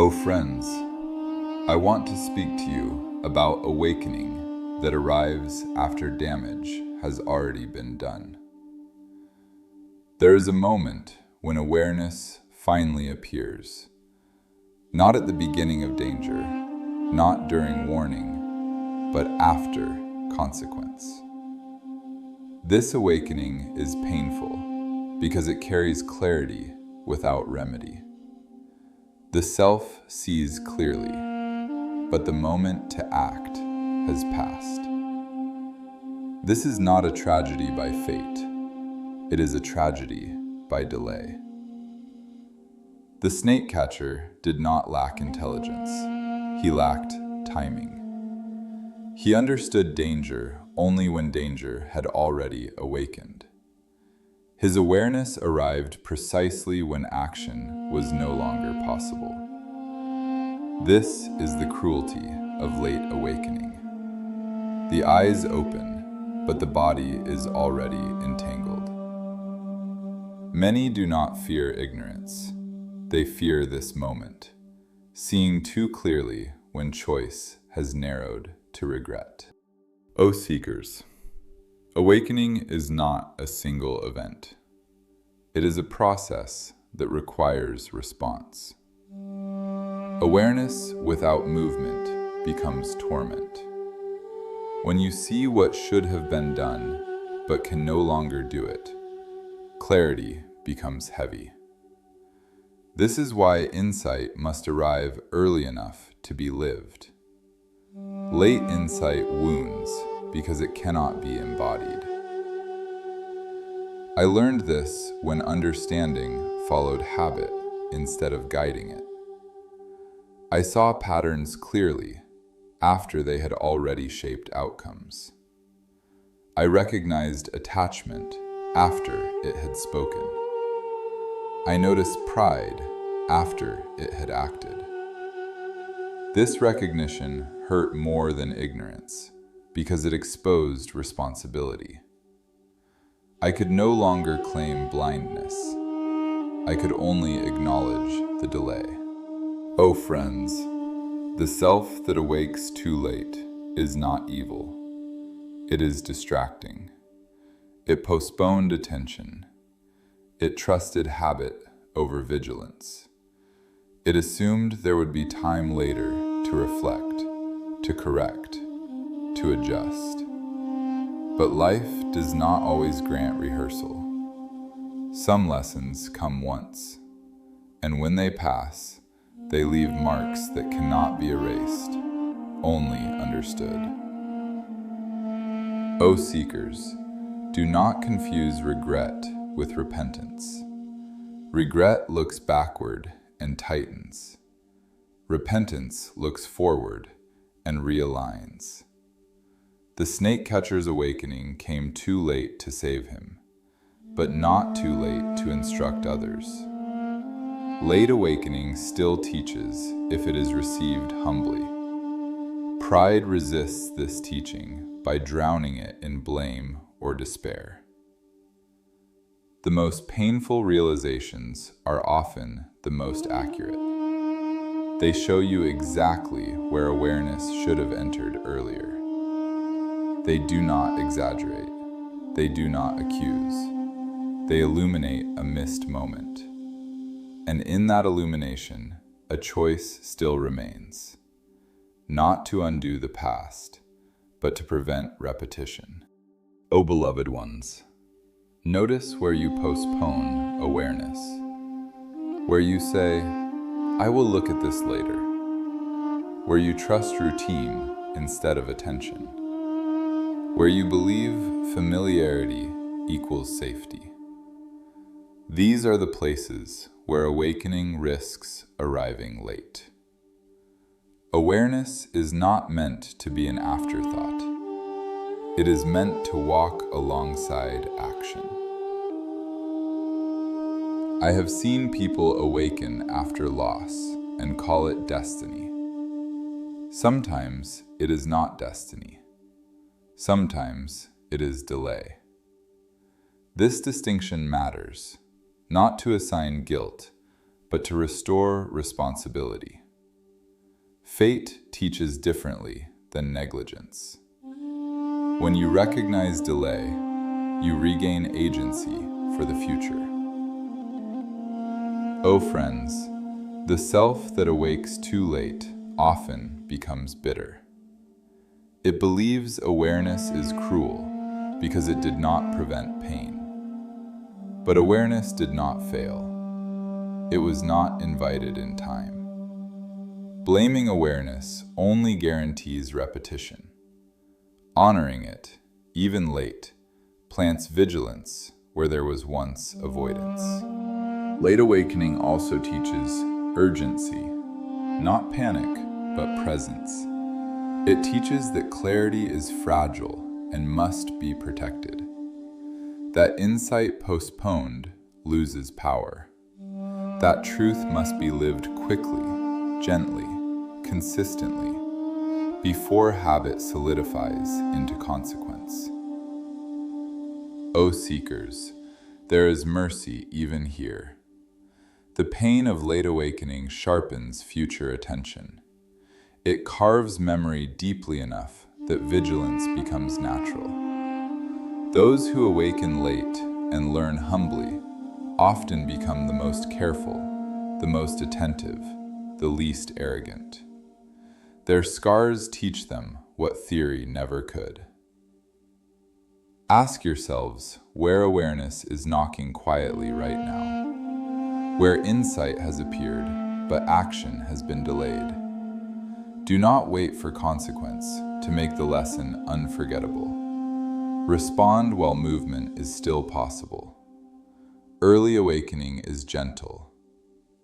Oh friends, I want to speak to you about awakening that arrives after damage has already been done. There is a moment when awareness finally appears, not at the beginning of danger, not during warning, but after consequence. This awakening is painful because it carries clarity without remedy. The self sees clearly, but the moment to act has passed. This is not a tragedy by fate. It is a tragedy by delay. The snake catcher did not lack intelligence. He lacked timing. He understood danger only when danger had already awakened. His awareness arrived precisely when action was no longer possible. This is the cruelty of late awakening. The eyes open, but the body is already entangled. Many do not fear ignorance. They fear this moment, seeing too clearly when choice has narrowed to regret. O seekers, awakening is not a single event. It is a process that requires response. Awareness without movement becomes torment. When you see what should have been done, but can no longer do it, clarity becomes heavy. This is why insight must arrive early enough to be lived. Late insight wounds because it cannot be embodied. I learned this when understanding followed habit instead of guiding it. I saw patterns clearly after they had already shaped outcomes. I recognized attachment after it had spoken. I noticed pride after it had acted. This recognition hurt more than ignorance because it exposed responsibility. I could no longer claim blindness. I could only acknowledge the delay. Oh friends, the self that awakes too late is not evil. It is distracting. It postponed attention. It trusted habit over vigilance. It assumed there would be time later to reflect, to correct, to adjust. But life does not always grant rehearsal. Some lessons come once, and when they pass, they leave marks that cannot be erased, only understood. O seekers, do not confuse regret with repentance. Regret looks backward and tightens. Repentance looks forward and realigns. The snake catcher's awakening came too late to save him, but not too late to instruct others. Late awakening still teaches if it is received humbly. Pride resists this teaching by drowning it in blame or despair. The most painful realizations are often the most accurate. They show you exactly where awareness should have entered earlier. They do not exaggerate. They do not accuse. They illuminate a missed moment. And in that illumination, a choice still remains. Not to undo the past, but to prevent repetition. O beloved ones, notice where you postpone awareness. Where you say, I will look at this later. Where you trust routine instead of attention. Where you believe familiarity equals safety. These are the places where awakening risks arriving late. Awareness is not meant to be an afterthought. It is meant to walk alongside action. I have seen people awaken after loss and call it destiny. Sometimes it is not destiny. Sometimes it is delay. This distinction matters, not to assign guilt, but to restore responsibility. Fate teaches differently than negligence. When you recognize delay, you regain agency for the future. Oh friends, the self that awakes too late often becomes bitter. It believes awareness is cruel because it did not prevent pain. But awareness did not fail. It was not invited in time. Blaming awareness only guarantees repetition. Honoring it, even late, plants vigilance where there was once avoidance. Late awakening also teaches urgency, not panic, but presence. It teaches that clarity is fragile and must be protected. That insight postponed loses power. That truth must be lived quickly, gently, consistently, before habit solidifies into consequence. O seekers, there is mercy even here. The pain of late awakening sharpens future attention. It carves memory deeply enough that vigilance becomes natural. Those who awaken late and learn humbly often become the most careful, the most attentive, the least arrogant. Their scars teach them what theory never could. Ask yourselves where awareness is knocking quietly right now, where insight has appeared, but action has been delayed. Do not wait for consequence to make the lesson unforgettable. Respond while movement is still possible. Early awakening is gentle.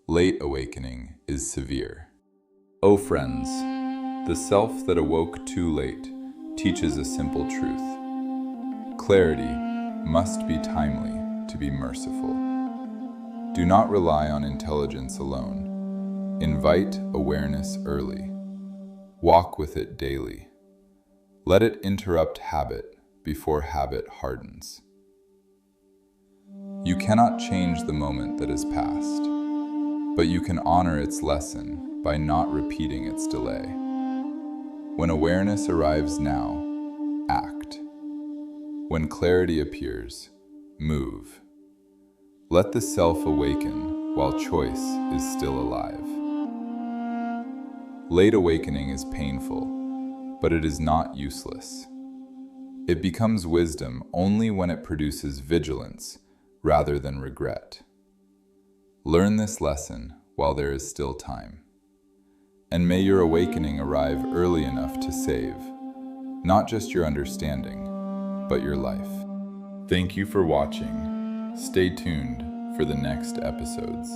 Late awakening is severe. O friends, the self that awoke too late teaches a simple truth. Clarity must be timely to be merciful. Do not rely on intelligence alone. Invite awareness early. Walk with it daily. Let it interrupt habit before habit hardens. You cannot change the moment that has passed, but you can honor its lesson by not repeating its delay. When awareness arrives now, act. When clarity appears, move. Let the self awaken while choice is still alive. Late awakening is painful, but it is not useless. It becomes wisdom only when it produces vigilance rather than regret. Learn this lesson while there is still time. And may your awakening arrive early enough to save, not just your understanding, but your life. Thank you for watching. Stay tuned for the next episodes.